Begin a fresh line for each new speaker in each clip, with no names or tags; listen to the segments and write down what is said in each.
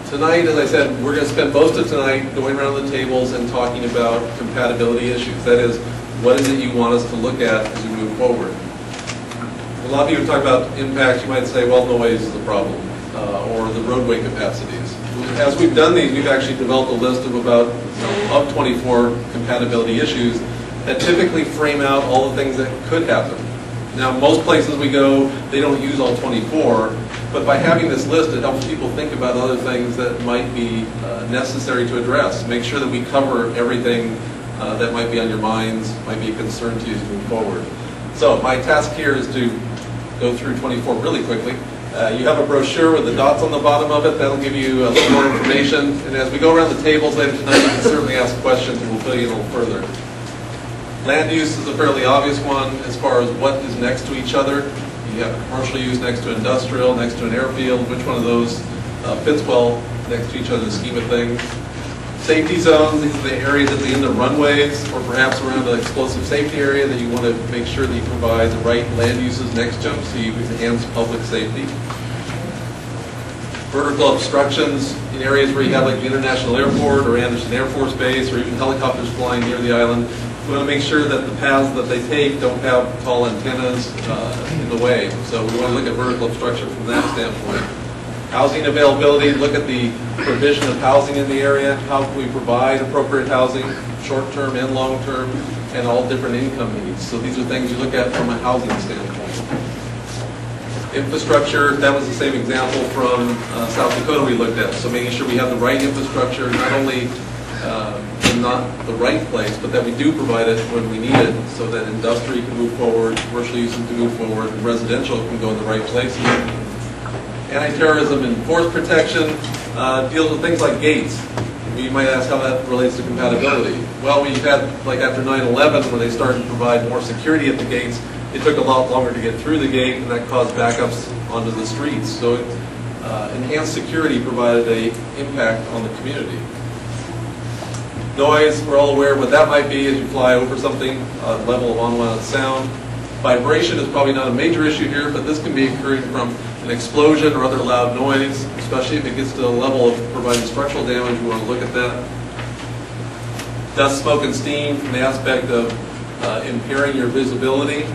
Tonight, as I said, we're going to spend most of tonight going around the tables and talking about compatibility issues. That is, what is it you want us to look at as we move forward? A lot of people talk about impacts. You might say, well, noise is a problem, or the roadway capacities. As we've done these, we've actually developed a list of about of 24 compatibility issues that typically frame out all the things that could happen. Now, most places we go, they don't use all 24, but by having this list, it helps people think about other things that might be necessary to address. Make sure that we cover everything that might be on your minds, might be a concern to you as you move forward. So my task here is to go through 24 really quickly. You have a brochure with the dots on the bottom of it. That'll give you a little more information. And as we go around the tables later tonight, you can certainly ask questions and we'll fill you in a little further. Land use is a fairly obvious one as far as what is next to each other. You have commercial use next to industrial, next to an airfield. Which one of those fits well next to each other in the scheme of things? Safety zones, these are the areas at the end of runways or perhaps around an explosive safety area that you want to make sure that you provide the right land uses next to them so you enhance public safety. Vertical obstructions in areas where you have like the International Airport or Anderson Air Force Base or even helicopters flying near the island. We want to make sure that the paths that they take don't have tall antennas in the way. So we want to look at vertical obstruction from that standpoint. Housing availability, look at the provision of housing in the area. How can we provide appropriate housing, short-term and long-term, and all different income needs. So these are things you look at from a housing standpoint. Infrastructure, that was the same example from South Dakota we looked at. So making sure we have the right infrastructure, not only in not the right place, but that we do provide it when we need it so that industry can move forward, commercial use can move forward, and residential can go in the right places. Anti-terrorism and force protection deals with things like gates. You might ask how that relates to compatibility. Well, we've had, like after 9/11, when they started to provide more security at the gates, it took a lot longer to get through the gate, and that caused backups onto the streets. So enhanced security provided an impact on the community. Noise, we're all aware of what that might be as you fly over something, level of unwanted sound. Vibration is probably not a major issue here, but this can be occurring from an explosion or other loud noise, especially if it gets to the level of providing structural damage. We want to look at that. Dust, smoke, and steam from the aspect of impairing your visibility.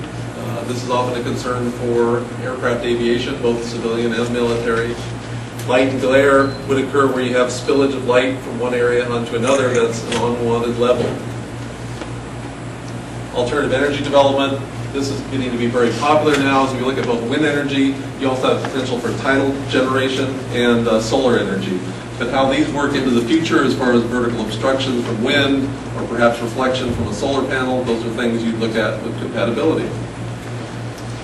This is often a concern for aircraft aviation, both civilian and military. Light and glare would occur where you have spillage of light from one area onto another that's an unwanted level. Alternative energy development. This is getting to be very popular now as we look at both wind energy. You also have potential for tidal generation and solar energy. But how these work into the future as far as vertical obstruction from wind or perhaps reflection from a solar panel, those are things you'd look at with compatibility.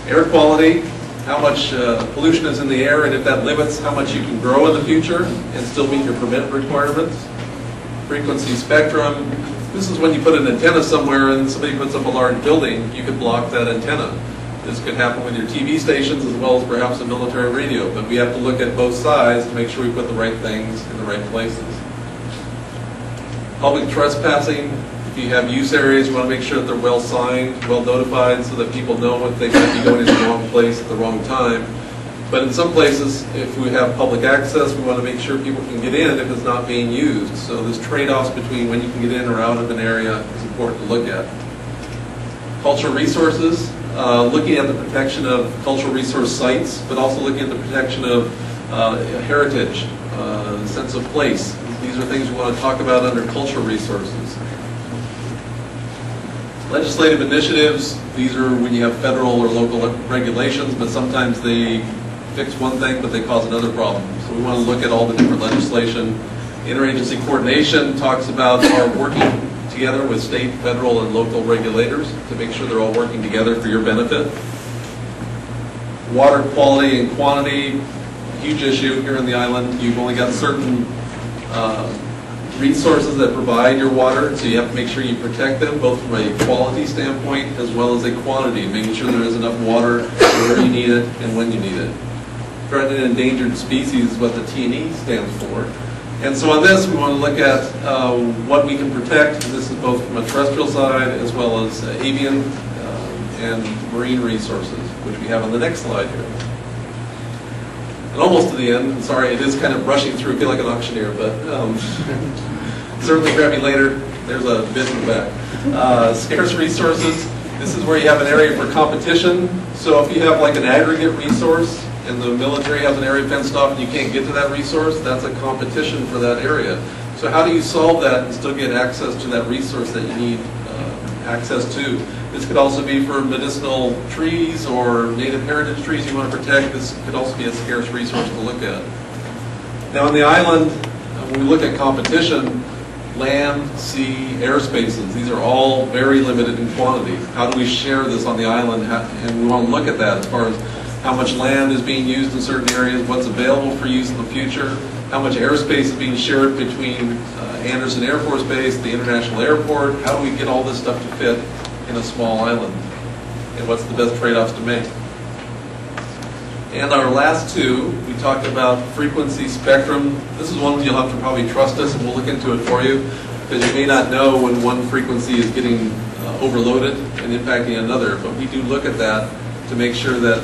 Air quality, how much pollution is in the air, and if that limits how much you can grow in the future and still meet your permit requirements. Frequency spectrum. This is when you put an antenna somewhere and somebody puts up a large building, you could block that antenna. This could happen with your TV stations as well as perhaps a military radio, but we have to look at both sides to make sure we put the right things in the right places. Public trespassing, if you have use areas, you want to make sure that they're well signed, well notified so that people know if they might be going in the wrong place at the wrong time. But in some places, if we have public access, we want to make sure people can get in if it's not being used. So this trade-offs between when you can get in or out of an area is important to look at. Cultural resources, looking at the protection of cultural resource sites, but also looking at the protection of heritage, sense of place. These are things we want to talk about under cultural resources. Legislative initiatives, these are when you have federal or local regulations, but sometimes they fix one thing, but they cause another problem. So we want to look at all the different legislation. Interagency coordination talks about our working together with state, federal, and local regulators to make sure they're all working together for your benefit. Water quality and quantity, huge issue here on the island. You've only got certain resources that provide your water, so you have to make sure you protect them both from a quality standpoint as well as a quantity, making sure there is enough water where you need it and when you need it. Threatened and endangered species is what the T&E stands for. And so on this, we want to look at what we can protect. This is both from a terrestrial side as well as avian and marine resources, which we have on the next slide here. and almost to the end. I'm sorry, it is kind of rushing through. I feel like an auctioneer, but certainly grab me later. There's a bid in the back. Scarce resources. This is where you have an area for competition. So if you have like an aggregate resource and the military has an area fenced off and you can't get to that resource, that's a competition for that area. So how do you solve that and still get access to that resource that you need access to? This could also be for medicinal trees or native heritage trees you want to protect. This could also be a scarce resource to look at. Now on the island, when we look at competition, land, sea, airspaces, these are all very limited in quantity. How do we share this on the island? And we want to look at that as far as how much land is being used in certain areas, what's available for use in the future, how much airspace is being shared between Anderson Air Force Base, the international airport, how do we get all this stuff to fit in a small island, and what's the best trade-offs to make. And our last two, we talked about frequency spectrum. This is one you'll have to probably trust us, and we'll look into it for you, because you may not know when one frequency is getting overloaded and impacting another, but we do look at that to make sure that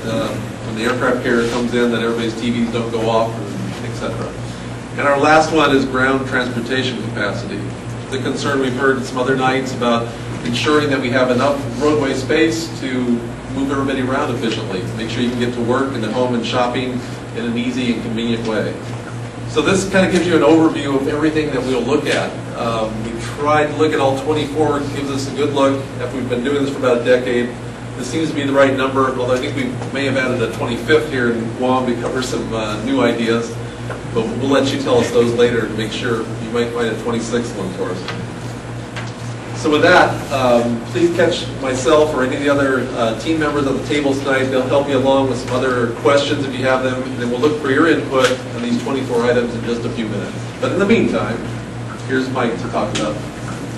when the aircraft carrier comes in, that everybody's TVs don't go off, etc. And our last one is ground transportation capacity. The concern we've heard some other nights about ensuring that we have enough roadway space to move everybody around efficiently, make sure you can get to work and to home and shopping in an easy and convenient way. So this kind of gives you an overview of everything that we'll look at. We tried to look at all 24, it gives us a good look. After we've been doing this for about a decade, this seems to be the right number, although I think we may have added a 25th here in Guam to cover some new ideas. But we'll let you tell us those later to make sure you might find a 26th one for us. So with that, please catch myself or any of the other team members at the table tonight. They'll help you along with some other questions if you have them, and then we'll look for your input on these 24 items in just a few minutes. But in the meantime, here's Mike to talk about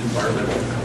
environmental.